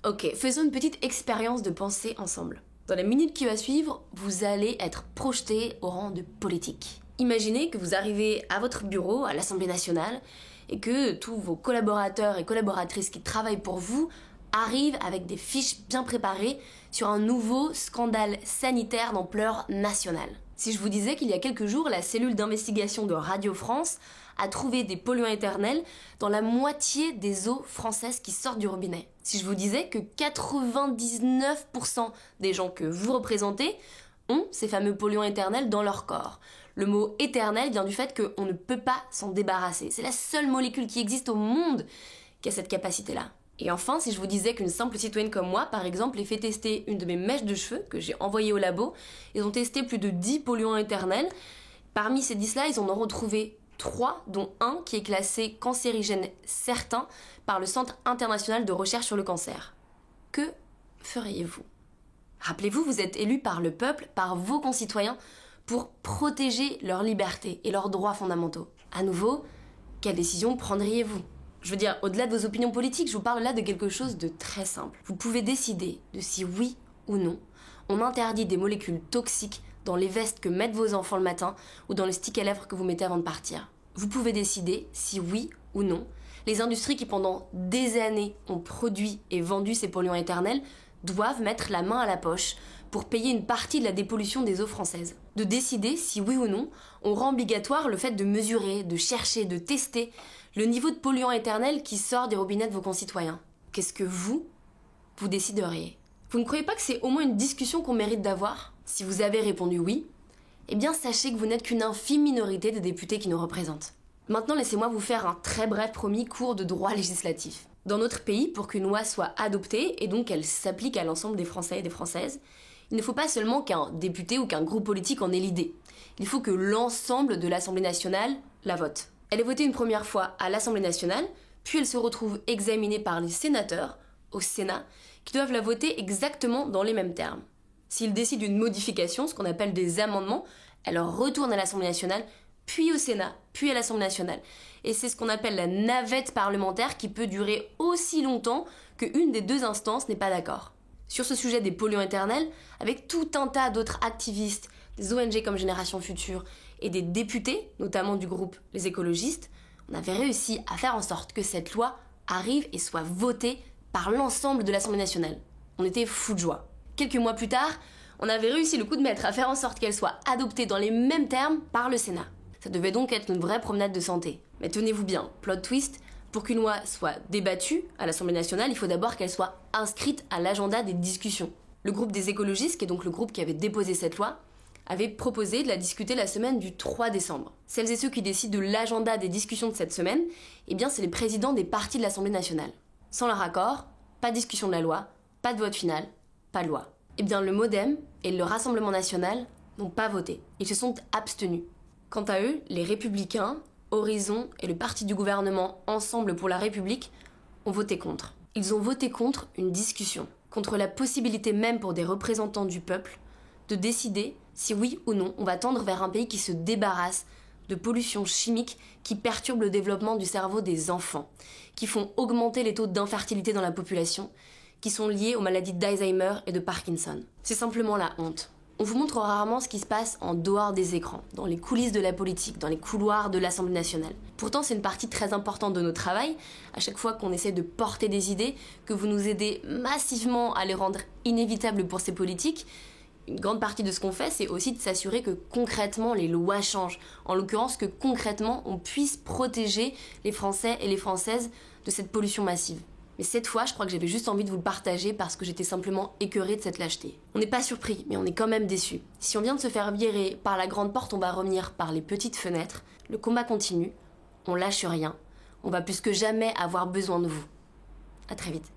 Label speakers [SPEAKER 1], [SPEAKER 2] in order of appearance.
[SPEAKER 1] Ok, faisons une petite expérience de pensée ensemble. Dans la minute qui va suivre, vous allez être projeté au rang de politique. Imaginez que vous arrivez à votre bureau, à l'Assemblée nationale, et que tous vos collaborateurs et collaboratrices qui travaillent pour vous arrivent avec des fiches bien préparées sur un nouveau scandale sanitaire d'ampleur nationale. Si je vous disais qu'il y a quelques jours, la cellule d'investigation de Radio France a trouvé des polluants éternels dans la moitié des eaux françaises qui sortent du robinet. Si je vous disais que 99% des gens que vous représentez ont ces fameux polluants éternels dans leur corps. Le mot éternel vient du fait qu'on ne peut pas s'en débarrasser. C'est la seule molécule qui existe au monde qui a cette capacité-là. Et enfin, si je vous disais qu'une simple citoyenne comme moi, par exemple, ait fait tester une de mes mèches de cheveux que j'ai envoyée au labo, ils ont testé plus de 10 polluants éternels. Parmi ces 10-là, ils en ont retrouvé 3, dont un qui est classé cancérigène certain par le Centre international de recherche sur le cancer. Que feriez-vous ? Rappelez-vous, vous êtes élu par le peuple, par vos concitoyens, pour protéger leur liberté et leurs droits fondamentaux. À nouveau, quelle décision prendriez-vous ? Je veux dire, au-delà de vos opinions politiques, je vous parle là de quelque chose de très simple. Vous pouvez décider de si oui ou non on interdit des molécules toxiques dans les vestes que mettent vos enfants le matin ou dans le stick à lèvres que vous mettez avant de partir. Vous pouvez décider si oui ou non les industries qui pendant des années ont produit et vendu ces polluants éternels doivent mettre la main à la poche pour payer une partie de la dépollution des eaux françaises. De décider si oui ou non on rend obligatoire le fait de mesurer, de chercher, de tester le niveau de polluants éternels qui sort des robinets de vos concitoyens. Qu'est-ce que vous décideriez ? Vous ne croyez pas que c'est au moins une discussion qu'on mérite d'avoir ? Si vous avez répondu oui, eh bien sachez que vous n'êtes qu'une infime minorité des députés qui nous représentent. Maintenant, laissez-moi vous faire un très bref promis cours de droit législatif. Dans notre pays, pour qu'une loi soit adoptée et donc qu'elle s'applique à l'ensemble des Français et des Françaises, il ne faut pas seulement qu'un député ou qu'un groupe politique en ait l'idée. Il faut que l'ensemble de l'Assemblée nationale la vote. Elle est votée une première fois à l'Assemblée nationale, puis elle se retrouve examinée par les sénateurs, au Sénat, qui doivent la voter exactement dans les mêmes termes. S'ils décident une modification, ce qu'on appelle des amendements, elle retourne à l'Assemblée nationale, puis au Sénat, puis à l'Assemblée nationale. Et c'est ce qu'on appelle la navette parlementaire qui peut durer aussi longtemps qu'une des deux instances n'est pas d'accord. Sur ce sujet des polluants éternels, avec tout un tas d'autres activistes, des ONG comme Génération Future et des députés, notamment du groupe Les Écologistes, on avait réussi à faire en sorte que cette loi arrive et soit votée par l'ensemble de l'Assemblée nationale. On était fous de joie. Quelques mois plus tard, on avait réussi le coup de maître à faire en sorte qu'elle soit adoptée dans les mêmes termes par le Sénat. Ça devait donc être une vraie promenade de santé. Mais tenez-vous bien, plot twist, pour qu'une loi soit débattue à l'Assemblée nationale, il faut d'abord qu'elle soit inscrite à l'agenda des discussions. Le groupe des écologistes, qui est donc le groupe qui avait déposé cette loi, avait proposé de la discuter la semaine du 3 décembre. Celles et ceux qui décident de l'agenda des discussions de cette semaine, eh bien c'est les présidents des partis de l'Assemblée nationale. Sans leur accord, pas de discussion de la loi, pas de vote final, pas de loi. Eh bien le MoDem et le Rassemblement national n'ont pas voté. Ils se sont abstenus. Quant à eux, les Républicains, Horizon et le parti du gouvernement Ensemble pour la République ont voté contre. Ils ont voté contre une discussion, contre la possibilité même pour des représentants du peuple de décider si oui ou non on va tendre vers un pays qui se débarrasse de pollution chimique qui perturbe le développement du cerveau des enfants, qui font augmenter les taux d'infertilité dans la population, qui sont liés aux maladies d'Alzheimer et de Parkinson. C'est simplement la honte. On vous montre rarement ce qui se passe en dehors des écrans, dans les coulisses de la politique, dans les couloirs de l'Assemblée nationale. Pourtant, c'est une partie très importante de notre travail. À chaque fois qu'on essaie de porter des idées, que vous nous aidez massivement à les rendre inévitables pour ces politiques, une grande partie de ce qu'on fait, c'est aussi de s'assurer que concrètement les lois changent. En l'occurrence, que concrètement on puisse protéger les Français et les Françaises de cette pollution massive. Mais cette fois, je crois que j'avais juste envie de vous le partager parce que j'étais simplement écœurée de cette lâcheté. On n'est pas surpris, mais on est quand même déçus. Si on vient de se faire virer par la grande porte, on va revenir par les petites fenêtres. Le combat continue, on lâche rien. On va plus que jamais avoir besoin de vous. À très vite.